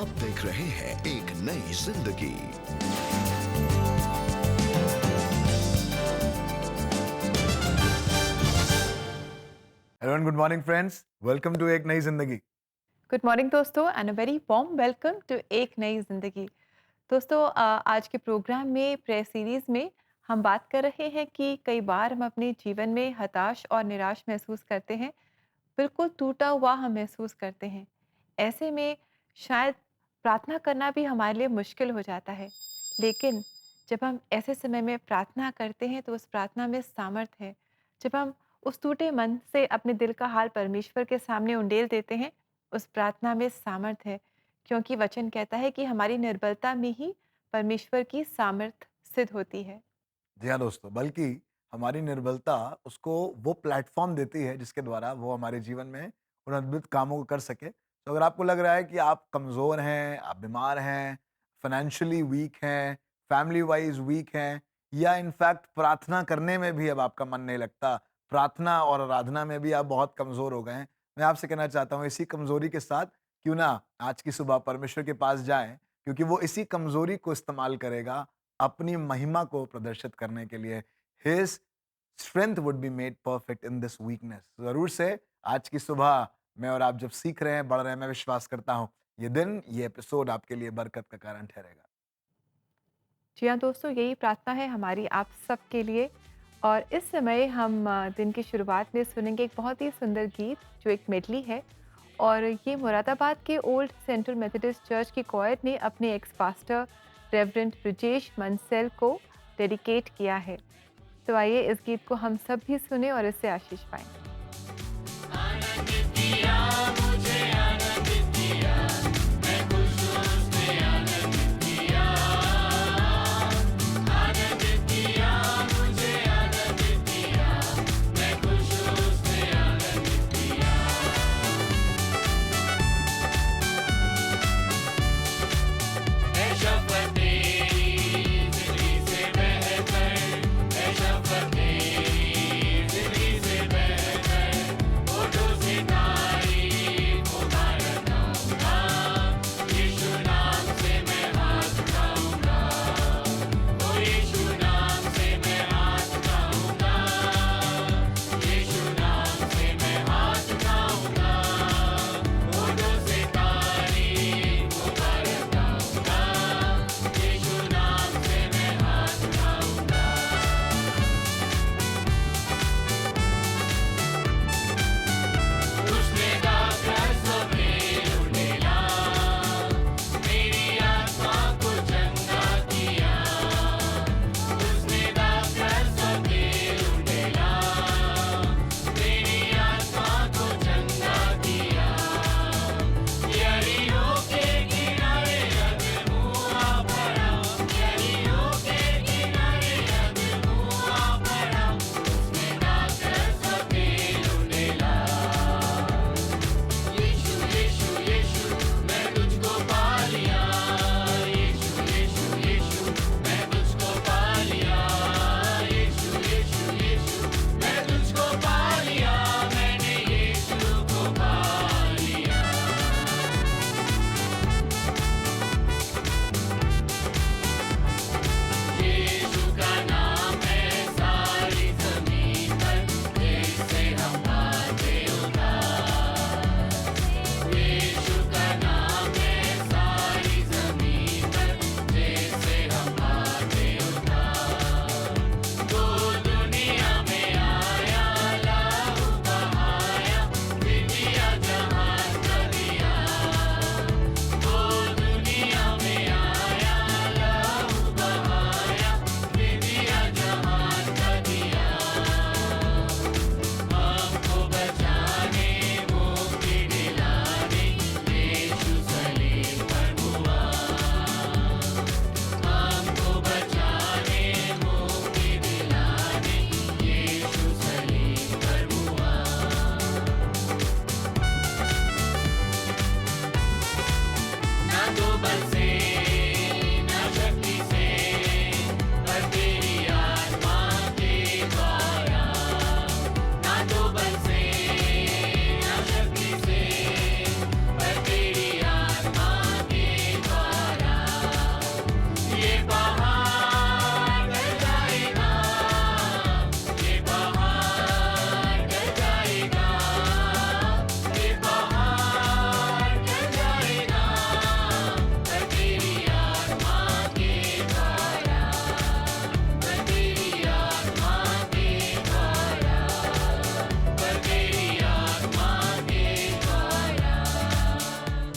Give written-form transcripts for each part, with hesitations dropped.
अब देख रहे हैं एक नई जिंदगी। Hello and good morning friends, welcome to एक नई जिंदगी। गुड मॉर्निंग दोस्तों and a very warm welcome to एक नई ज़िंदगी। दोस्तों आज के प्रोग्राम में प्रेयर सीरीज़ में हम बात कर रहे हैं कि कई बार हम अपने जीवन में हताश और निराश महसूस करते हैं, बिल्कुल टूटा हुआ हम महसूस करते हैं। ऐसे में शायद प्रार्थना करना भी हमारे लिए मुश्किल हो जाता है, लेकिन जब हम ऐसे समय में प्रार्थना करते हैं तो उस प्रार्थना में सामर्थ्य है। जब हम उस टूटे मन से अपने दिल का हाल परमेश्वर के सामने उंडेल देते हैं, उस प्रार्थना में सामर्थ्य है, क्योंकि वचन कहता है कि हमारी निर्बलता में ही परमेश्वर की सामर्थ सिद्ध होती है। जी हाँ दोस्तों, बल्कि हमारी निर्बलता उसको वो प्लेटफॉर्म देती है जिसके द्वारा वो हमारे जीवन में उन अद्भुत कामों को कर सके। तो अगर आपको लग रहा है कि आप कमज़ोर हैं, आप बीमार हैं, फाइनेंशियली वीक हैं, फैमिली वाइज वीक हैं, या इनफैक्ट प्रार्थना करने में भी अब आपका मन नहीं लगता, प्रार्थना और आराधना में भी आप बहुत कमज़ोर हो गए हैं, मैं आपसे कहना चाहता हूँ इसी कमज़ोरी के साथ क्यों ना आज की सुबह परमेश्वर के पास जाएं, क्योंकि वो इसी कमज़ोरी को इस्तेमाल करेगा अपनी महिमा को प्रदर्शित करने के लिए। His strength would be made perfect in this weakness. जरूर से आज की सुबह मैं और आप जब सीख रहे हैं, बढ़ रहे हैं, मैं विश्वास करता हूँ ये दिन, ये एपिसोड आपके लिए बरकत का कारण ठहरेगा। जी हाँ दोस्तों, यही प्रार्थना है हमारी आप सबके लिए। और इस समय हम दिन की शुरुआत में सुनेंगे एक बहुत ही सुंदर गीत जो एक मेडली है, और ये मुरादाबाद के ओल्ड सेंट्रल मेथोडिस्ट चर्च की क्वायर ने अपने एक्स पास्टर रेवरेंड ब्रिजेश मनसेल को डेडिकेट किया है। तो आइए इस गीत को हम सब भी सुने और इससे आशीष पाएं। Thank you.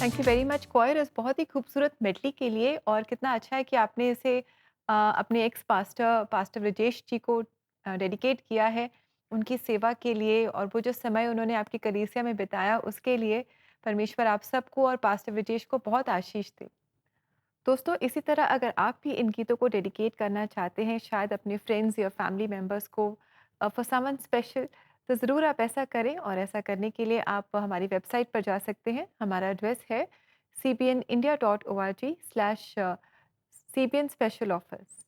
Thank you very much coir इस बहुत ही खूबसूरत मेडली के लिए। और कितना अच्छा है कि आपने इसे अपने एक्स पास्टर पास्टर ब्रजेश जी को डेडिकेट किया है उनकी सेवा के लिए, और वो जो समय उन्होंने आपकी कलीसिया में बिताया उसके लिए। परमेश्वर आप सबको और पास्टर ब्रजेश को बहुत आशीष दे। दोस्तों, इसी तरह अगर आप भी इन गीतों को डेडिकेट करना चाहते हैं शायद अपने फ्रेंड्स या फैमिली मेम्बर्स को फॉर समवन स्पेशल, तो ज़रूर आप ऐसा करें। और ऐसा करने के लिए आप हमारी वेबसाइट पर जा सकते हैं। हमारा एड्रेस है cbnindia.org/cbn स्पेशल ऑफर्स।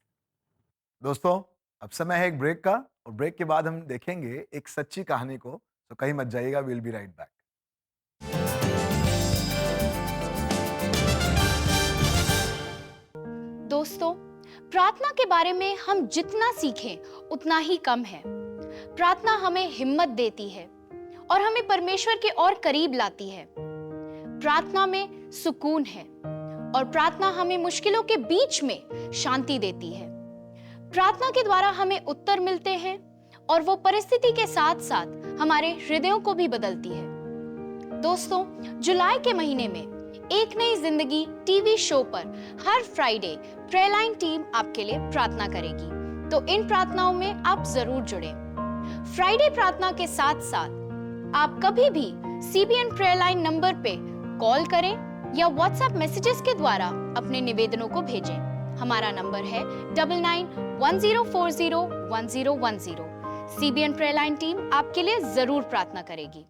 दोस्तों, अब समय है एक ब्रेक का, और ब्रेक के बाद हम देखेंगे एक सच्ची कहानी को। तो कहीं मत जाइएगा, विल बी राइट बैक। दोस्तों, प्रार्थना के बारे में हम जितना सीखें उतना ही कम है। प्रार्थना हमें हिम्मत देती है और हमें परमेश्वर के और करीब लाती है। प्रार्थना में सुकून है और प्रार्थना हमें मुश्किलों के बीच में शांति देती है। प्रार्थना के द्वारा हमें उत्तर मिलते हैं और वो परिस्थिति के साथ साथ हमारे हृदयों को भी बदलती है। दोस्तों, जुलाई के महीने में एक नई जिंदगी टीवी शो पर हर फ्राइडे प्रेयर लाइन टीम आपके लिए प्रार्थना करेगी, तो इन प्रार्थनाओं में आप जरूर जुड़ें। फ्राइडे प्रार्थना के साथ साथ आप कभी भी सीबीएन प्रेयर लाइन नंबर पे कॉल करें या व्हाट्सएप मैसेजेस के द्वारा अपने निवेदनों को भेजें। हमारा नंबर है 9910401010। सीबीएन प्रेयर लाइन टीम आपके लिए जरूर प्रार्थना करेगी।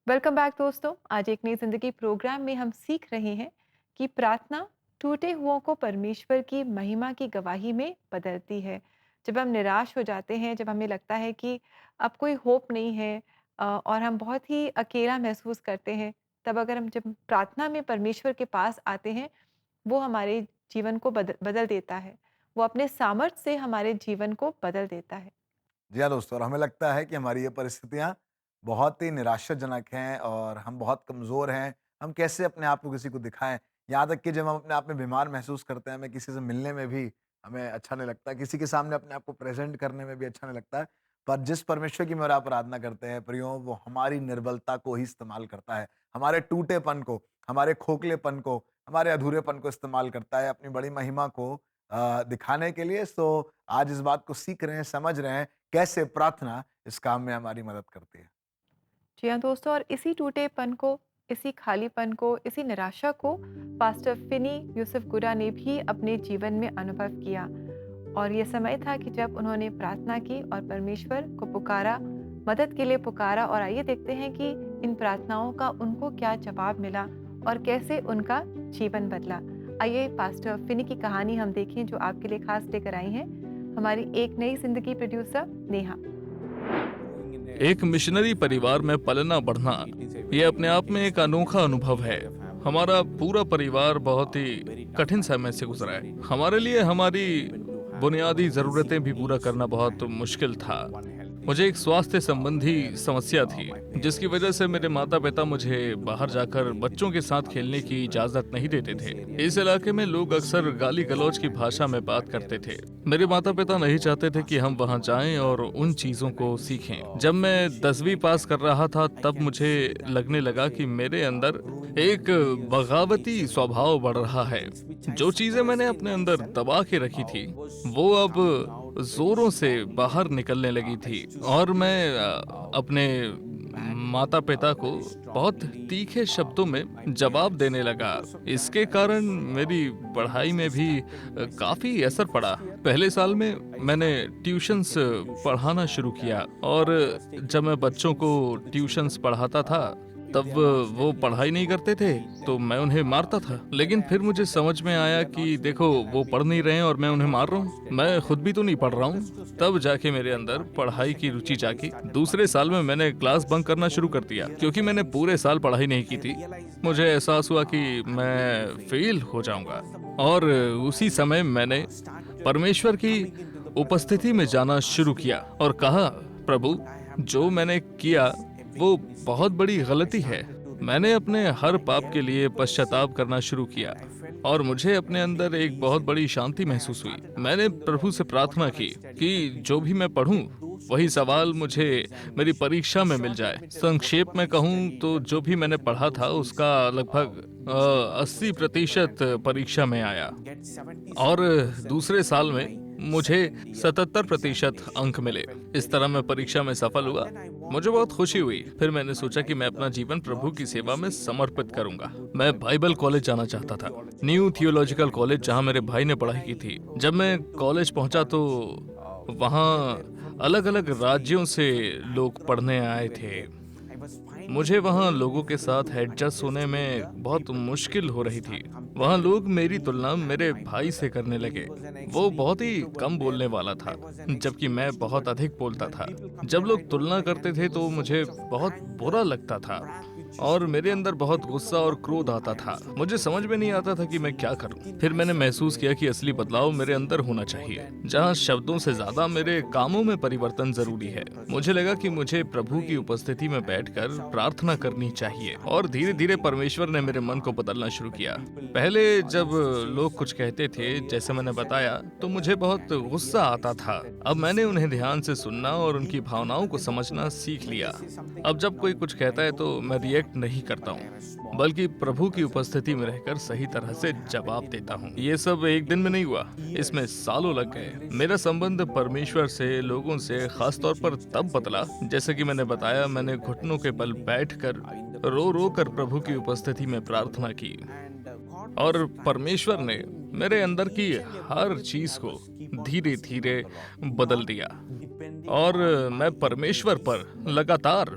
वेलकम बैक दोस्तों। आज एक नई जिंदगी प्रोग्राम में हम सीख रहे हैं कि प्रार्थना टूटे हुओं को परमेश्वर की महिमा की गवाही में बदलती है। जब हम निराश हो जाते हैं, जब हमें लगता है कि अब कोई होप नहीं है और हम बहुत ही अकेला महसूस करते हैं, तब अगर हम जब प्रार्थना में परमेश्वर के पास आते हैं, वो हमारे जीवन को बदल देता है। वो अपने सामर्थ्य से हमारे जीवन को बदल देता है। जी हाँ दोस्तों, और हमें लगता है कि हमारी ये परिस्थितियाँ बहुत ही निराशाजनक हैं और हम बहुत कमज़ोर हैं। हम कैसे अपने आप को किसी को दिखाएँ? यहाँ तक कि जब हम अपने आप में बीमार महसूस करते हैं, हमें किसी से मिलने में भी हमें अच्छा नहीं लगता, किसी के सामने अपने आप को प्रेज़ेंट करने में भी अच्छा नहीं लगता है। पर जिस परमेश्वर की मेरा आराधना करते हैं प्रियो, वो हमारी निर्बलता को ही इस्तेमाल करता है। हमारे टूटेपन को, हमारे खोखलेपन को, हमारे अधूरेपन को इस्तेमाल करता है अपनी बड़ी महिमा को दिखाने के लिए। तो आज इस बात को सीख रहे हैं, समझ रहे हैं कैसे प्रार्थना इस काम में हमारी मदद करती है। जी हाँ दोस्तों, और इसी टूटेपन को, इसी खालीपन को, इसी निराशा को पास्टर फिनी यूसुफ गुरा ने भी अपने जीवन में अनुभव किया। और ये समय था कि जब उन्होंने प्रार्थना की और परमेश्वर को पुकारा, मदद के लिए पुकारा। और आइए देखते हैं कि इन प्रार्थनाओं का उनको क्या जवाब मिला और कैसे उनका जीवन बदला। आइए पास्टर फिनी की कहानी हम देखें, जो आपके लिए खास लेकर आई हैं हमारी एक नई जिंदगी प्रोड्यूसर नेहा। एक मिशनरी परिवार में पलना बढ़ना ये अपने आप में एक अनोखा अनुभव है। हमारा पूरा परिवार बहुत ही कठिन समय से गुजरा है। हमारे लिए हमारी बुनियादी जरूरतें भी पूरा करना बहुत मुश्किल था। मुझे एक स्वास्थ्य संबंधी समस्या थी, जिसकी वजह से मेरे माता पिता मुझे बाहर जाकर बच्चों के साथ खेलने की इजाजत नहीं देते थे। इस इलाके में लोग अक्सर गाली गलौज की भाषा में बात करते थे। मेरे माता पिता नहीं चाहते थे कि हम वहां जाएं और उन चीजों को सीखें। जब मैं 10वीं पास कर रहा था, तब मुझे लगने लगा कि मेरे अंदर एक बगावती स्वभाव बढ़ रहा है। जो चीजें मैंने अपने अंदर दबा के रखी थी, वो अब जोरों से बाहर निकलने लगी थी। और मैं अपने माता पिता को बहुत तीखे शब्दों में जवाब देने लगा। इसके कारण मेरी पढ़ाई में भी काफी असर पड़ा। पहले साल में मैंने ट्यूशन्स पढ़ाना शुरू किया, और जब मैं बच्चों को ट्यूशन्स पढ़ाता था तब वो पढ़ाई नहीं करते थे तो मैं उन्हें मारता था। लेकिन फिर मुझे समझ में आया कि देखो, वो पढ़ नहीं रहे हैं और मैं उन्हें मार रहा हूँ, मैं खुद भी तो नहीं पढ़ रहा हूँ। तब जाके मेरे अंदर पढ़ाई की रुचि जागी। दूसरे साल में मैंने क्लास बंक करना शुरू कर दिया, क्योंकि मैंने पूरे साल पढ़ाई नहीं की थी। मुझे एहसास हुआ कि मैं फेल हो जाऊंगा। और उसी समय मैंने परमेश्वर की उपस्थिति में जाना शुरू किया और कहा, प्रभु, जो मैंने किया वो बहुत बड़ी गलती है। मैंने अपने हर पाप के लिए पश्चाताप करना शुरू किया और मुझे अपने अंदर एक बहुत बड़ी शांति महसूस हुई। मैंने प्रभु से प्रार्थना की कि जो भी मैं पढ़ूं वही सवाल मुझे मेरी परीक्षा में मिल जाए। संक्षेप में कहूँ तो जो भी मैंने पढ़ा था उसका लगभग 80% परीक्षा में आया और दूसरे साल में मुझे 77% अंक मिले। इस तरह मैं परीक्षा में सफल हुआ। मुझे बहुत खुशी हुई। फिर मैंने सोचा कि मैं अपना जीवन प्रभु की सेवा में समर्पित करूंगा। मैं बाइबल कॉलेज जाना चाहता था, न्यू थियोलॉजिकल कॉलेज, जहां मेरे भाई ने पढ़ाई की थी। जब मैं कॉलेज पहुंचा तो वहां अलग अलग राज्यों से लोग पढ़ने आए थे। मुझे वहाँ लोगों के साथ एडजस्ट होने में बहुत मुश्किल हो रही थी। वहाँ लोग मेरी तुलना मेरे भाई से करने लगे। वो बहुत ही कम बोलने वाला था, जबकि मैं बहुत अधिक बोलता था। जब लोग तुलना करते थे तो मुझे बहुत बुरा लगता था और मेरे अंदर बहुत गुस्सा और क्रोध आता था। मुझे समझ में नहीं आता था कि मैं क्या करूं। फिर मैंने महसूस किया कि असली बदलाव मेरे अंदर होना चाहिए, जहां शब्दों से ज्यादा मेरे कामों में परिवर्तन जरूरी है। मुझे लगा कि मुझे प्रभु की उपस्थिति में बैठकर प्रार्थना करनी चाहिए और धीरे धीरे परमेश्वर ने मेरे मन को बदलना शुरू किया। पहले जब लोग कुछ कहते थे, जैसे मैंने बताया, तो मुझे बहुत गुस्सा आता था। अब मैंने उन्हें ध्यान से सुनना और उनकी भावनाओं को समझना सीख लिया। अब जब कोई कुछ कहता है तो मैं रिएक्ट नहीं करता हूँ, बल्कि प्रभु की उपस्थिति में रहकर सही तरह से जवाब देता हूँ। ये सब एक दिन में नहीं हुआ, इसमें सालों लग गए। मेरा संबंध परमेश्वर से, लोगों से खास तौर पर तब बदला, जैसे कि मैंने बताया, मैंने घुटनों के बल बैठकर रो रो कर प्रभु की उपस्थिति में प्रार्थना की और परमेश्वर ने मेरे अंदर की हर चीज को धीरे धीरे बदल दिया और मैं परमेश्वर पर लगातार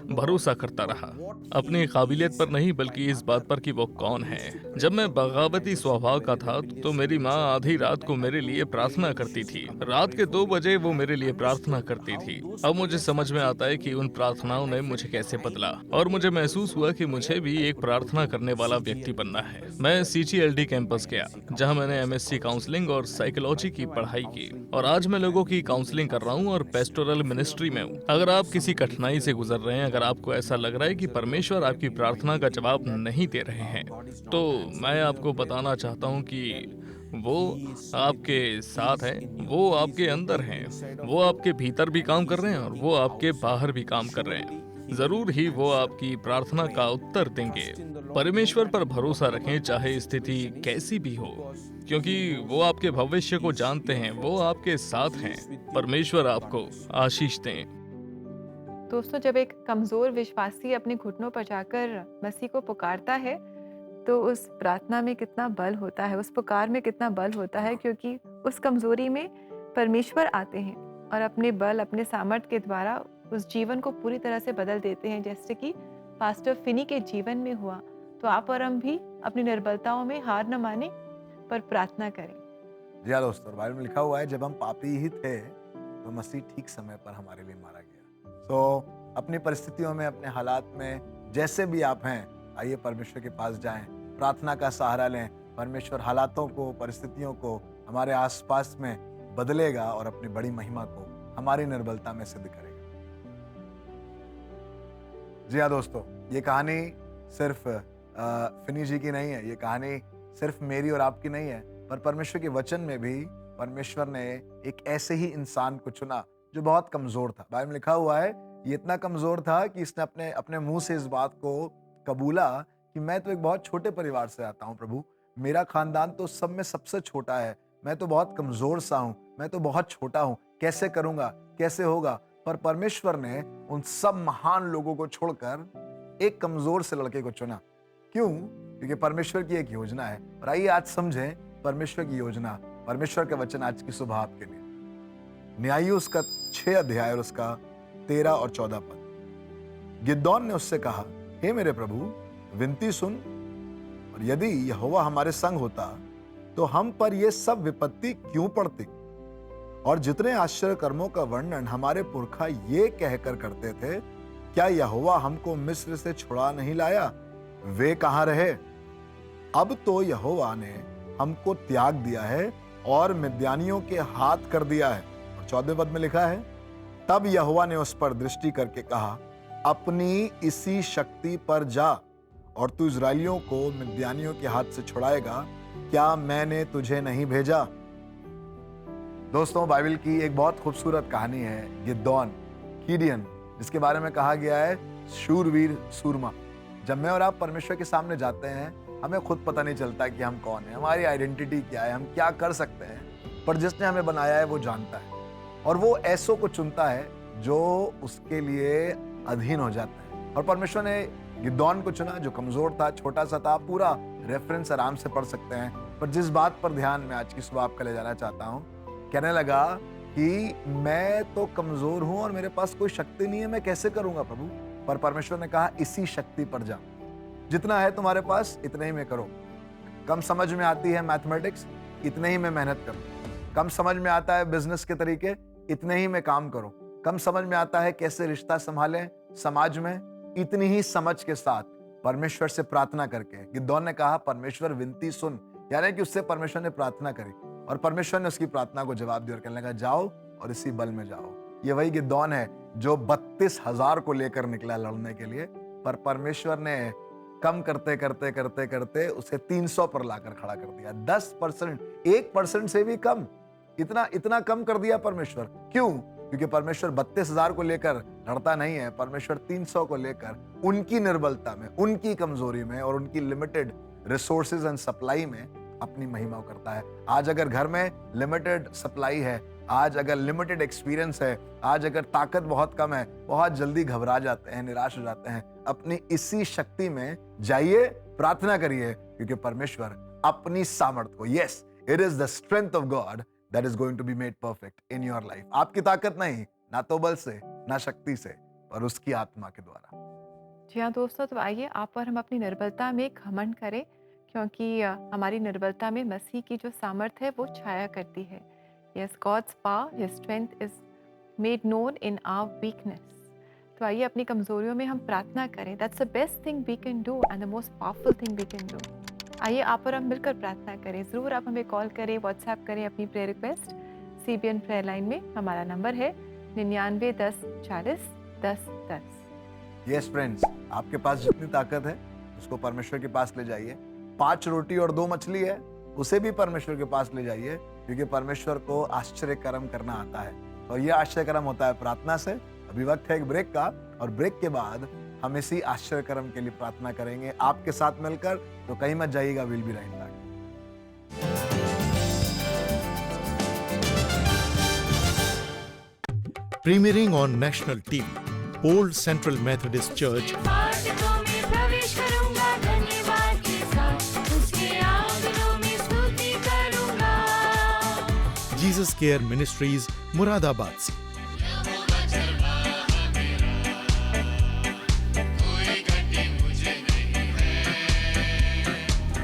भरोसा करता रहा, अपनी काबिलियत पर नहीं बल्कि इस बात पर कि वो कौन है। जब मैं बगावती स्वभाव का था तो मेरी माँ आधी रात को मेरे लिए प्रार्थना करती थी। रात के 2 बजे वो मेरे लिए प्रार्थना करती थी। अब मुझे समझ में आता है कि उन प्रार्थनाओं ने मुझे कैसे बदला और मुझे महसूस हुआ कि मुझे भी एक प्रार्थना करने वाला व्यक्ति बनना है। मैं CGLD कैंपस गया, जहाँ मैंने MSc काउंसलिंग और साइकोलॉजी की पढ़ाई की और आज मैं लोगों की काउंसलिंग कर रहा हूँ और पेस्टोरल मिनिस्ट्री में हूँ। अगर आप किसी कठिनाई से गुजर रहे हैं, अगर आपको ऐसा लग रहा है कि परमेश्वर आपकी प्रार्थना का जवाब नहीं दे रहे हैं, तो मैं आपको बताना चाहता हूँ कि वो आपके साथ हैं, वो आपके अंदर हैं, वो आपके भीतर भी काम कर रहे हैं और वो आपके बाहर भी काम कर रहे हैं। जरूर ही वो आपकी प्रार्थना का उत्तर देंगे। परमेश्वर पर भरोसा रखें, चाहे स्थिति कैसी भी हो, क्योंकि वो आपके भविष्य को जानते हैं, वो आपके साथ हैं। परमेश्वर आपको आशीष दें। दोस्तों, जब एक कमज़ोर विश्वासी अपने घुटनों पर जाकर मसीह को पुकारता है तो उस प्रार्थना में कितना बल होता है, उस पुकार में कितना बल होता है, क्योंकि उस कमज़ोरी में परमेश्वर आते हैं और अपने बल, अपने सामर्थ्य के द्वारा उस जीवन को पूरी तरह से बदल देते हैं, जैसे कि पास्टर फिनी के जीवन में हुआ। तो आप और हम भी अपनी निर्बलताओं में हार न माने पर प्रार्थना करें। जी हाँ दोस्तों, बाइबल में लिखा हुआ है, जब हम पापी ही थे तो मसीह ठीक समय पर हमारे लिए मारा गया। तो अपनी परिस्थितियों में, अपने हालात में, जैसे भी आप हैं, आइए परमेश्वर के पास जाएं, प्रार्थना का सहारा लें। परमेश्वर हालातों को, परिस्थितियों को हमारे आसपास में बदलेगा और अपनी बड़ी महिमा को हमारी निर्बलता में सिद्ध करेगा। जी हाँ दोस्तों, ये कहानी सिर्फ फिनी जी की नहीं है, ये कहानी सिर्फ मेरी और आपकी नहीं है, पर परमेश्वर के वचन में भी परमेश्वर ने एक ऐसे ही इंसान को चुना जो बहुत कमजोर था। बाइबल में लिखा हुआ है, ये इतना कमजोर था कि इसने अपने मुंह से इस बात को कबूला कि मैं तो एक बहुत छोटे परिवार से आता हूँ प्रभु, मेरा खानदान तो सब में सबसे छोटा है, मैं तो बहुत कमजोर सा हूँ, मैं तो बहुत छोटा हूँ, कैसे करूंगा, कैसे होगा। पर परमेश्वर ने उन सब महान लोगों को छोड़कर एक कमजोर से लड़के को चुना। क्यों? क्योंकि परमेश्वर की एक योजना है। और आइए आज समझें परमेश्वर की योजना, परमेश्वर के वचन आज की सुबह आपके लिए। न्यायियों उसका 6 अध्याय और उसका 13 और 14 पद। गिदोन ने उससे कहा, हे मेरे प्रभु, विनती सुन, और यदि यहोवा हमारे संग होता तो हम पर यह सब विपत्ति क्यों पड़ती? और जितने आश्चर्य कर्मों का वर्णन हमारे पुरखा ये कहकर करते थे, क्या यहोवा हमको मिस्र से छुड़ा नहीं लाया? वे कहां रहे? अब तो यहोवा ने हमको त्याग दिया है और मिद्यानियों के हाथ कर दिया है। और 14वें पद में लिखा है, तब यहोवा ने उस पर दृष्टि करके कहा, अपनी इसी शक्ति पर जा और तू इस्राएलियों को मिद्यानियों के हाथ से छुड़ाएगा। क्या मैंने तुझे नहीं भेजा? दोस्तों, बाइबल की एक बहुत खूबसूरत कहानी है गिदोन, गिडियन, जिसके बारे में कहा गया है शूरवीर सूरमा। जब मैं और आप परमेश्वर के सामने जाते हैं, हमें खुद पता नहीं चलता कि हम कौन हैं, हमारी आइडेंटिटी क्या है, हम क्या कर सकते हैं, पर जिसने हमें बनाया है वो जानता है और वो ऐसों को चुनता है जो उसके लिए अधीन हो जाता है। और परमेश्वर ने गिदोन को चुना जो कमजोर था, छोटा सा था, पूरा रेफरेंस आराम से पढ़ सकते हैं। पर जिस बात पर ध्यान में आज की सुबह आपका ले जाना चाहता हूँ, कहने लगा कि मैं तो कमजोर हूं और मेरे पास कोई शक्ति नहीं है, मैं कैसे करूंगा प्रभु? पर परमेश्वर ने कहा इसी शक्ति पर जा, जितना है तुम्हारे पास इतने ही में करो। कम समझ में आती है मैथमेटिक्स, इतने ही में मेहनत करो। कम समझ में आता है बिजनेस के तरीके, इतने ही में काम करो। कम समझ में आता है कैसे रिश्ता संभालें समाज में, इतनी ही समझ के साथ परमेश्वर से प्रार्थना करके। गिदोन ने कहा परमेश्वर विनती सुन, यानी कि उससे परमेश्वर ने प्रार्थना करी और परमेश्वर ने उसकी प्रार्थना को जवाब दिया और कहने लगा जाओ और इसी बल में जाओ। ये वही गिदोन है जो 32,000 को लेकर निकला लड़ने के लिए, पर परमेश्वर ने कम करते करते करते करते उसे 300 पर लाकर खड़ा कर दिया। 10%, 1% से भी कम, इतना कम कर दिया परमेश्वर। क्यों? क्योंकि परमेश्वर 32,000 को लेकर लड़ता नहीं है, परमेश्वर 300 को लेकर उनकी निर्बलता में, उनकी कमजोरी में और उनकी लिमिटेड रिसोर्सेज एंड सप्लाई में अपनी महिमा करता है। आज अगर घर में लिमिटेड सप्लाई है, आज अगर लिमिटेड एक्सपीरियंस है, आज अगर ताकत बहुत कम है, बहुत जल्दी घबरा जाते हैं, निराश हो जाते हैं। अपनी इसी शक्ति में जाइए, प्रार्थना करिए, क्योंकि परमेश्वर अपनी सामर्थ को, yes, it is the strength of God that is going to be made perfect in your life. आपकी ताकत नहीं, ना तो बल से, ना शक्ति से, पर उसकी आत्मा के द्वारा। जी हाँ दोस्तों, तो आइए आप और हम अपनी निर्बलता में घमंड करें, क्योंकि हमारी निर्बलता में मसीह की जो सामर्थ है वो छाया करती है। Yes, God's power, his strength is made known in our weakness. तो आइए अपनी कमजोरियों में हम प्रार्थना करें। That's the best thing we can do and the most powerful thing we can do. आइए आप और हम मिलकर प्रार्थना करें। ज़रूर आप हमें कॉल करें, व्हाट्सएप करें अपनी prayer request. CBN prayer line में हमारा नंबर है 99 10 40 10 10। यस फ्रेंड्स, आपके पास जितनी ताकत है उसको परमेश्वर के पास ले जाइए। 5 रोटी और 2 मछली है, उसे भी परमेश्वर के पास ले जाइए, क्योंकि परमेश्वर को आश्चर्य कर्म करना आता है और यह आश्चर्य कर्म होता है प्रार्थना से। अभी वक्त है एक ब्रेक का, और ब्रेक के बाद हम इसी आश्चर्य कर्म के लिए प्रार्थना करेंगे आपके साथ मिलकर। तो कहीं मत जाइएगा, will be right back. Premiering on national TV, Old Central Methodist Church, Jesus Care Ministries, Moradabad से।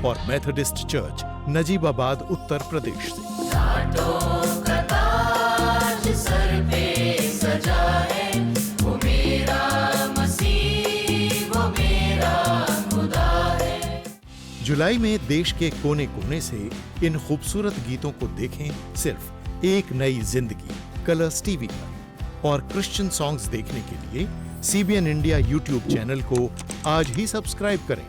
और मेथोडिस्ट चर्च, नजीबाबाद, उत्तर प्रदेश से। जुलाई में देश के कोने कोने से इन खूबसूरत गीतों को देखें सिर्फ एक नई जिंदगी कलर्स टीवी पर। और क्रिश्चियन सॉन्ग्स देखने के लिए CBN इंडिया यूट्यूब चैनल को आज ही सब्सक्राइब करें।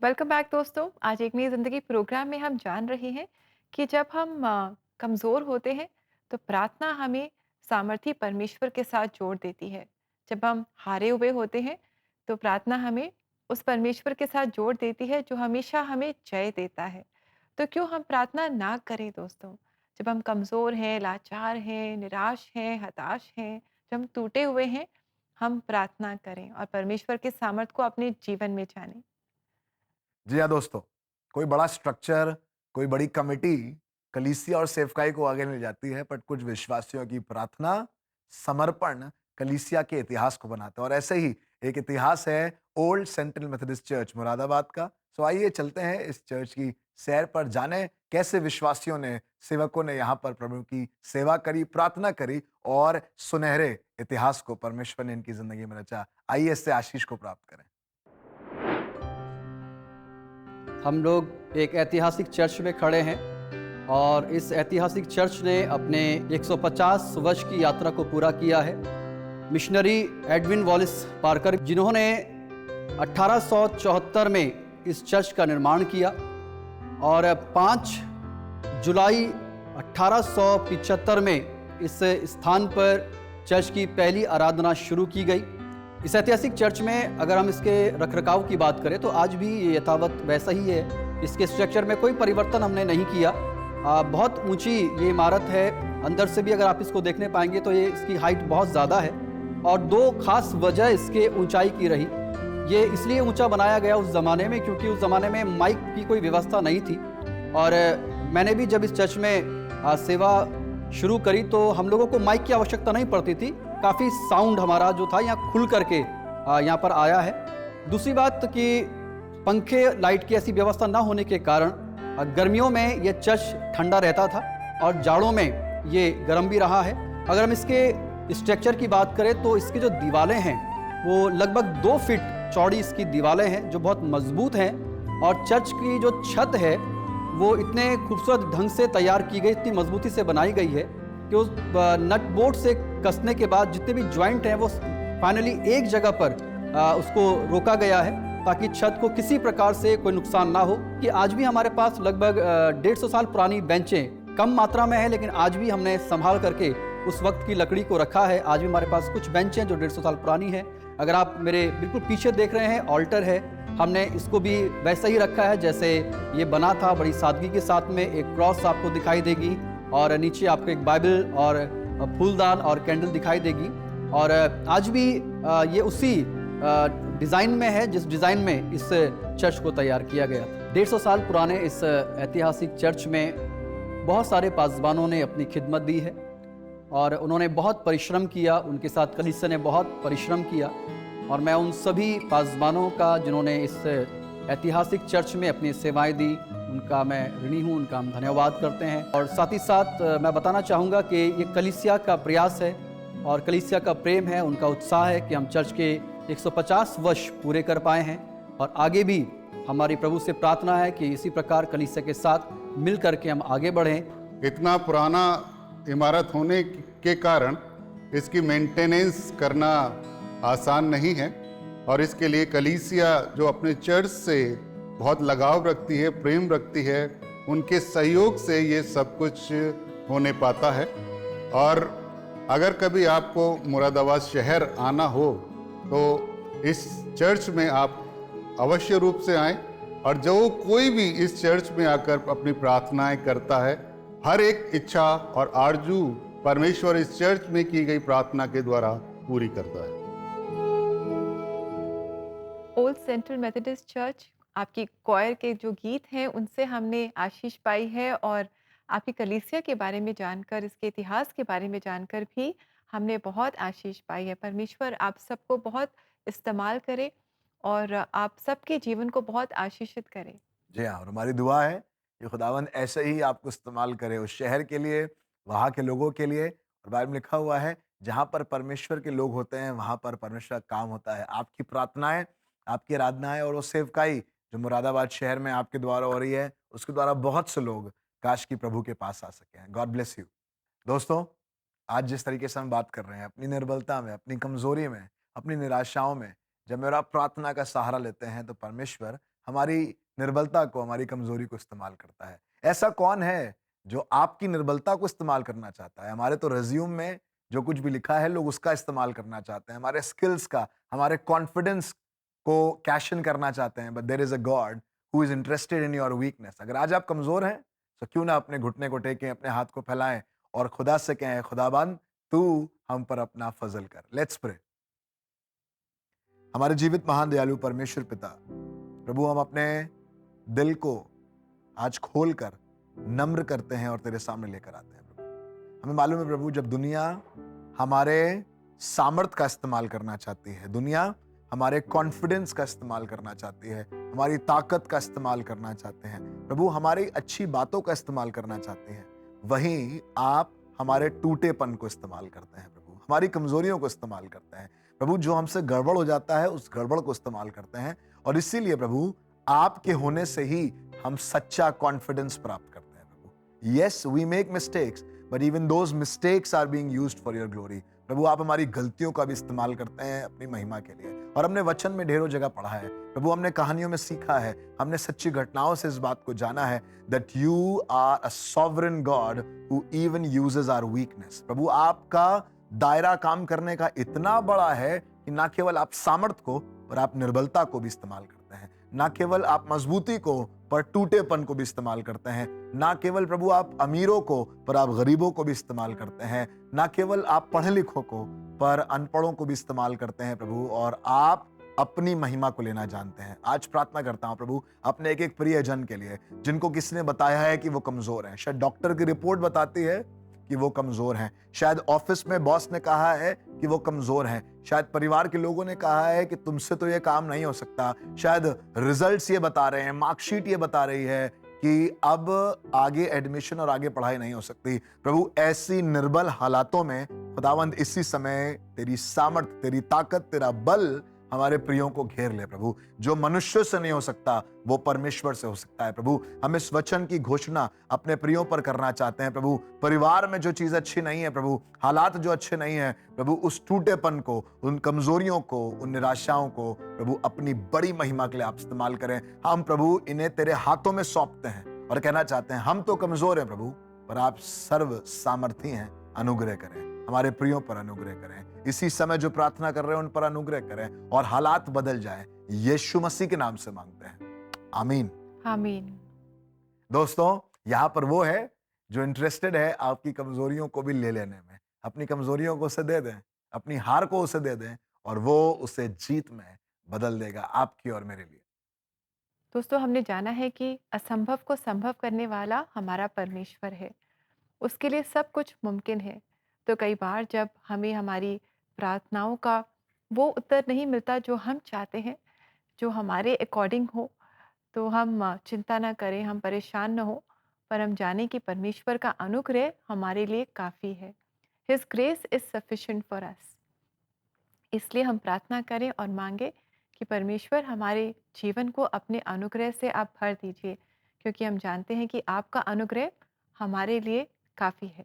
वेलकम बैक दोस्तों। आज एक नई जिंदगी प्रोग्राम में हम जान रहे हैं कि जब हम कमज़ोर होते हैं तो प्रार्थना हमें सामर्थी परमेश्वर के साथ जोड़ देती है। जब हम हारे हुए होते हैं तो प्रार्थना हमें उस परमेश्वर के साथ जोड़ देती है जो हमेशा हमें जय देता है। तो क्यों हम प्रार्थना ना करें दोस्तों? जब हम कमज़ोर हैं, लाचार हैं, निराश हैं, हताश हैं, जब हम टूटे हुए हैं, हम प्रार्थना करें और परमेश्वर के सामर्थ को अपने जीवन में जानें। जी हाँ दोस्तों, कोई बड़ा स्ट्रक्चर, कोई बड़ी कमेटी कलीसिया और सेवकाई को आगे ले जाती है, पर कुछ विश्वासियों की प्रार्थना, समर्पण कलीसिया के इतिहास को बनाता है। और ऐसे ही एक इतिहास है old central Methodist church Moradabad का। सो आइए चलते हैं इस चर्च की सैर पर, जाने कैसे विश्वासियों ने, सेवकों ने यहाँ पर प्रभु की सेवा करी, प्रार्थना करी और सुनहरे इतिहास को परमेश्वर ने इनकी जिंदगी में रचा। आइए इससे आशीष को प्राप्त करें। हम लोग एक ऐतिहासिक चर्च में खड़े हैं और इस ऐतिहासिक चर्च ने अपने 150 वर्ष की यात्रा को पूरा किया है। मिशनरी एडविन वॉलिस पार्कर, जिन्होंने 1874 में इस चर्च का निर्माण किया और 5 जुलाई 1875 में इस स्थान पर चर्च की पहली आराधना शुरू की गई। इस ऐतिहासिक चर्च में अगर हम इसके रखरखाव की बात करें तो आज भी ये यथावत वैसा ही है। इसके स्ट्रक्चर में कोई परिवर्तन हमने नहीं किया। बहुत ऊंची ये इमारत है। अंदर से भी अगर आप इसको देखने पाएंगे तो ये इसकी हाइट बहुत ज़्यादा है और 2 खास वजह इसके ऊंचाई की रही। ये इसलिए ऊंचा बनाया गया उस ज़माने में क्योंकि उस ज़माने में माइक की कोई व्यवस्था नहीं थी। और मैंने भी जब इस चर्च में सेवा शुरू करी तो हम लोगों को माइक की आवश्यकता नहीं पड़ती थी। काफ़ी साउंड हमारा जो था यहाँ खुल करके यहाँ पर आया है। दूसरी बात कि पंखे लाइट की ऐसी व्यवस्था ना होने के कारण गर्मियों में ये चर्च ठंडा रहता था और जाड़ों में ये गर्म भी रहा है। अगर हम इसके स्ट्रक्चर की बात करें तो इसकी जो दीवारें हैं वो लगभग 2 फीट चौड़ी इसकी दीवारें हैं जो बहुत मजबूत हैं। और चर्च की जो छत है वो इतने खूबसूरत ढंग से तैयार की गई, इतनी मजबूती से बनाई गई है कि उस नट बोल्ट से कसने के बाद जितने भी जॉइंट हैं वो फाइनली एक जगह पर उसको रोका गया है ताकि छत को किसी प्रकार से कोई नुकसान ना हो। कि आज भी हमारे पास लगभग 150 साल पुरानी बेंचें कम मात्रा में है लेकिन आज भी हमने संभाल करके उस वक्त की लकड़ी को रखा है। आज भी हमारे पास कुछ बेंचें जो 150 साल पुरानी है। अगर आप मेरे बिल्कुल पीछे देख रहे हैं ऑल्टर है, हमने इसको भी वैसा ही रखा है जैसे ये बना था। बड़ी सादगी के साथ में एक क्रॉस आपको दिखाई देगी और नीचे आपको एक बाइबल और फूलदान और कैंडल दिखाई देगी। और आज भी ये उसी डिज़ाइन में है जिस डिज़ाइन में इस चर्च को तैयार किया गया था। 150 साल पुराने इस ऐतिहासिक चर्च में बहुत सारे पासबानों ने अपनी खिदमत दी है और उन्होंने बहुत परिश्रम किया। उनके साथ कलीसिया ने बहुत परिश्रम किया और मैं उन सभी पासबानों का जिन्होंने इस ऐतिहासिक चर्च में अपनी सेवाएं दी उनका मैं ऋणी हूँ, उनका हम धन्यवाद करते हैं। और साथ ही साथ मैं बताना चाहूँगा कि ये कलीसिया का प्रयास है और कलीसिया का प्रेम है, उनका उत्साह है कि हम चर्च के 150 वर्ष पूरे कर पाए हैं और आगे भी हमारी प्रभु से प्रार्थना है कि इसी प्रकार कलीसिया के साथ मिल करके हम आगे बढ़ें। इतना पुराना इमारत होने के कारण इसकी मेंटेनेंस करना आसान नहीं है और इसके लिए कलीसिया जो अपने चर्च से बहुत लगाव रखती है, प्रेम रखती है, उनके सहयोग से ये सब कुछ होने पाता है। और अगर कभी आपको मुरादाबाद शहर आना हो तो इस चर्च में आप अवश्य रूप से आएं और जो कोई भी इस चर्च में आकर अपनी प्रार्थनाएं करता है, हर एक इच्छा और आरजू परमेश्वर इस चर्च में की गई प्रार्थना के द्वारा पूरी करता है। ओल्ड सेंट्रल मेथोडिस्ट चर्च, आपकी क्वायर के जो गीत हैं उनसे हमने आशीष पाई है और आपकी कलीसिया के बारे में जानकर, इसके इतिहास के बारे में जानकर भी हमने बहुत आशीष पाई है। परमेश्वर आप सबको बहुत इस्तेमाल करे और आप सबके जीवन को बहुत आशीषित करे। जी हाँ, और हमारी दुआ है कि खुदावंद ऐसे ही आपको इस्तेमाल करे उस शहर के लिए, वहाँ के लोगों के लिए। और बाइबल में लिखा हुआ है जहाँ पर परमेश्वर के लोग होते हैं वहाँ पर परमेश्वर का काम होता है। आपकी प्रार्थनाएं, आपकी आराधनाएं और वो सेवकाई जो मुरादाबाद शहर में आपके द्वारा हो रही है उसके द्वारा बहुत से लोग काश की प्रभु के पास आ सके। God bless you. दोस्तों, आज जिस तरीके से हम बात कर रहे हैं अपनी निर्बलता में, अपनी कमजोरी में, अपनी निराशाओं में, जब मेरा प्रार्थना का सहारा लेते हैं तो परमेश्वर हमारी निर्बलता को, हमारी कमजोरी को इस्तेमाल करता है। ऐसा कौन है जो आपकी निर्बलता को इस्तेमाल करना चाहता है? हमारे तो रिज्यूम में जो कुछ भी लिखा है लोग उसका इस्तेमाल करना चाहते हैं, हमारे स्किल्स का, हमारे कॉन्फिडेंस को कैश इन करना चाहते हैं। But there is a God who is interested in your weakness. अगर आज आप कमजोर हैं तो क्यों ना अपने घुटने को टेकें, अपने हाथ को फैलाएं और खुदा से कहें, खुदाबंद तू हम पर अपना फजल कर। Let's pray. हमारे जीवित महान दयालु परमेश्वर पिता, प्रभु हम अपने दिल को आज खोलकर नम्र करते हैं और तेरे सामने लेकर आते हैं। प्रभु हमें मालूम है प्रभु, जब दुनिया हमारे सामर्थ का इस्तेमाल करना चाहती है, दुनिया हमारे कॉन्फिडेंस का इस्तेमाल करना चाहती है, हमारी ताकत का इस्तेमाल करना चाहते हैं, प्रभु हमारी अच्छी बातों का इस्तेमाल करना चाहते हैं, वहीं आप हमारे टूटेपन को इस्तेमाल करते हैं। प्रभु हमारी कमजोरियों को इस्तेमाल करते हैं। प्रभु जो हमसे गड़बड़ हो जाता है उस गड़बड़ को इस्तेमाल करते हैं और इसीलिए प्रभु आपके होने से ही हम सच्चा कॉन्फिडेंस प्राप्त करते हैं। प्रभु yes, we make mistakes but even those mistakes are being used for your glory. प्रभु आप हमारी गलतियों का भी इस्तेमाल करते हैं अपनी महिमा के लिए। और हमने वचन में ढेरों जगह पढ़ा है प्रभु, हमने कहानियों में सीखा है, हमने सच्ची घटनाओं से इस बात को जाना है that you are a sovereign God who even uses our weakness. प्रभु आपका दायरा काम करने का इतना बड़ा है कि ना केवल आप सामर्थ को पर आप निर्बलता को भी इस्तेमाल करते हैं, ना केवल आप मजबूती को पर टूटेपन को भी इस्तेमाल करते हैं, ना केवल प्रभु आप अमीरों को पर आप गरीबों को भी इस्तेमाल करते हैं, ना केवल आप पढ़े लिखों को पर अनपढ़ों को भी इस्तेमाल करते हैं प्रभु, और आप अपनी महिमा को लेना जानते हैं। आज प्रार्थना करता हूं प्रभु अपने एक एक प्रियजन के लिए जिनको किसी ने बताया है कि वो कमजोर हैं। शायद डॉक्टर की रिपोर्ट बताती है कि वो कमजोर हैं, शायद ऑफिस में बॉस ने कहा है कि वो कमजोर हैं, शायद परिवार के लोगों ने कहा है कि तुमसे तो ये काम नहीं हो सकता, शायद रिजल्ट्स ये बता रहे हैं, मार्कशीट ये बता रही है कि अब आगे एडमिशन और आगे पढ़ाई नहीं हो सकती। प्रभु ऐसी निर्बल हालातों में खुदावंद इसी समय तेरी सामर्थ, तेरी ताकत, तेरा बल हमारे प्रियों को घेर ले प्रभु। जो मनुष्य से नहीं हो सकता वो परमेश्वर से हो सकता है प्रभु। हम इस वचन की घोषणा अपने प्रियों पर करना चाहते हैं प्रभु। परिवार में जो चीज अच्छी नहीं है प्रभु, हालात जो अच्छे नहीं है प्रभु, उस टूटेपन को, उन कमजोरियों को, उन निराशाओं को प्रभु अपनी बड़ी महिमा के लिए आप इस्तेमाल करें। हम प्रभु इन्हें तेरे हाथों में सौंपते हैं और कहना चाहते हैं हम तो कमजोर हैं प्रभु, पर आप सर्व सामर्थी हैं, अनुग्रह करें, हमारे प्रियों पर अनुग्रह करें। इसी समय जो प्रार्थना कर रहे हैं उन पर अनुग्रह करें और हालात बदल जाएं। यीशु मसीह के नाम से मांगते हैं, आमीन आमीन। दोस्तों यहाँ पर वो है जो इंटरेस्टेड है आपकी कमजोरियों को भी ले लेने में। अपनी कमजोरियों को उसे दे दें, अपनी हार को उसे दे दें और वो उसे जीत में बदल देगा आपकी और मेरे लिए। दोस्तों हमने जाना है कि असंभव को संभव करने वाला हमारा परमेश्वर है, उसके लिए सब कुछ मुमकिन है। तो कई बार जब हमें हमारी प्रार्थनाओं का वो उत्तर नहीं मिलता जो हम चाहते हैं, जो हमारे अकॉर्डिंग हो, तो हम चिंता ना करें, हम परेशान ना हो, पर हम जानें कि परमेश्वर का अनुग्रह हमारे लिए काफ़ी है। His grace is sufficient for us. इसलिए हम प्रार्थना करें और मांगे कि परमेश्वर हमारे जीवन को अपने अनुग्रह से आप भर दीजिए, क्योंकि हम जानते हैं कि आपका अनुग्रह हमारे लिए काफ़ी है।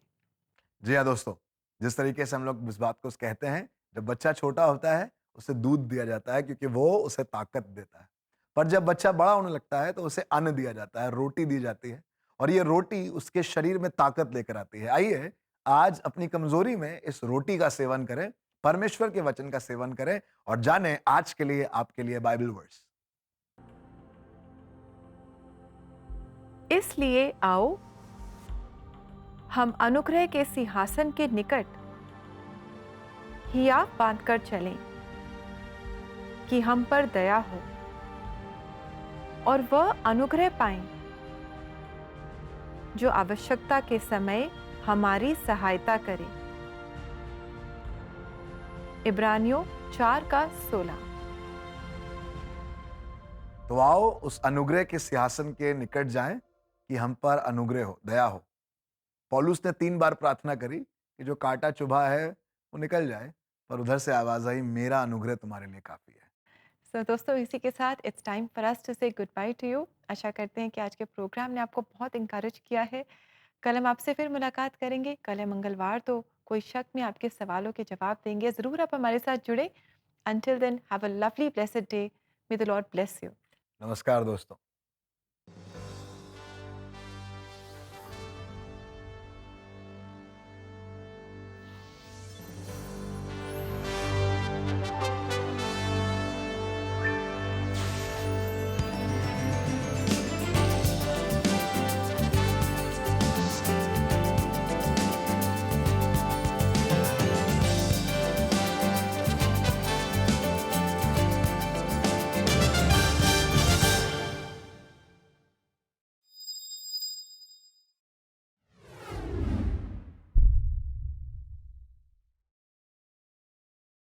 जी हाँ दोस्तों, जिस तरीके से हम लोग इस बात को कहते हैं, जब बच्चा छोटा होता है उसे दूध दिया जाता है क्योंकि वो उसे ताकत देता है, पर जब बच्चा बड़ा होने लगता है तो उसे अन्न दिया जाता है, रोटी दी जाती है, और ये रोटी उसके शरीर में ताकत लेकर आती है। आइए आज अपनी कमजोरी में इस रोटी का सेवन करें, परमेश्वर के वचन का सेवन करें और जानें आज के लिए आपके लिए बाइबल वर्स। इसलिए आओ हम अनुग्रह के सिंहासन के निकट हिया बांधकर चलें कि हम पर दया हो और वह अनुग्रह पाएं जो आवश्यकता के समय हमारी सहायता करे। इब्रानियों 4:16। तो आओ उस अनुग्रह के सिंहासन के निकट जाएं कि हम पर अनुग्रह हो, दया हो। पौलुस ने 3 बार प्रार्थना करी कि जो कांटा चुभा है वो निकल जाए, पर उधर से आवाज आई, मेरा अनुग्रह तुम्हारे लिए काफी है। सो दोस्तों इसी के साथ it's time for us to say goodbye to you. आशा करते हैं कि आज के प्रोग्राम ने आपको बहुत इंकरेज किया है। कल हम आपसे फिर मुलाकात करेंगे। कल है मंगलवार, तो कोई शक में आपके सवालों के जवाब देंगे। ज़रूर आप हमारे साथ जुड़े। Until then have a lovely blessed day. May the Lord bless you. नमस्कार दोस्तों।